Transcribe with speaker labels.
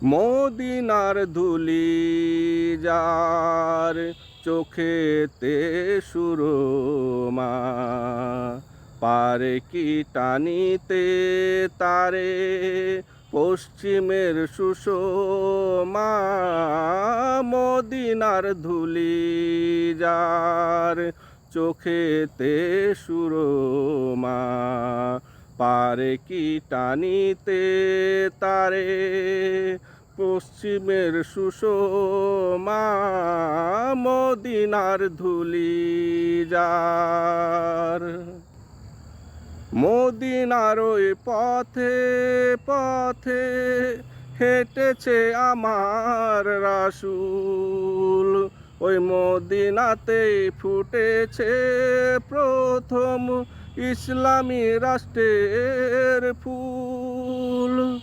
Speaker 1: মদিনার ধুলি যার চোখেতে সুরমা, পারে কি টানিতে তারে পশ্চিমের সুষমা। মদিনার ধুলি যার চোখেতে সুরমা, পারে কি টানিতে তারে পশ্চিমের সুষমা। মদিনার ধুলি যার। মদিনার ওই পথে পথে হেঁটেছে আমার রাসূল, ওই মদিনাতেই ফুটেছে প্রথম ইসলামী রাষ্ট্রের ফুল।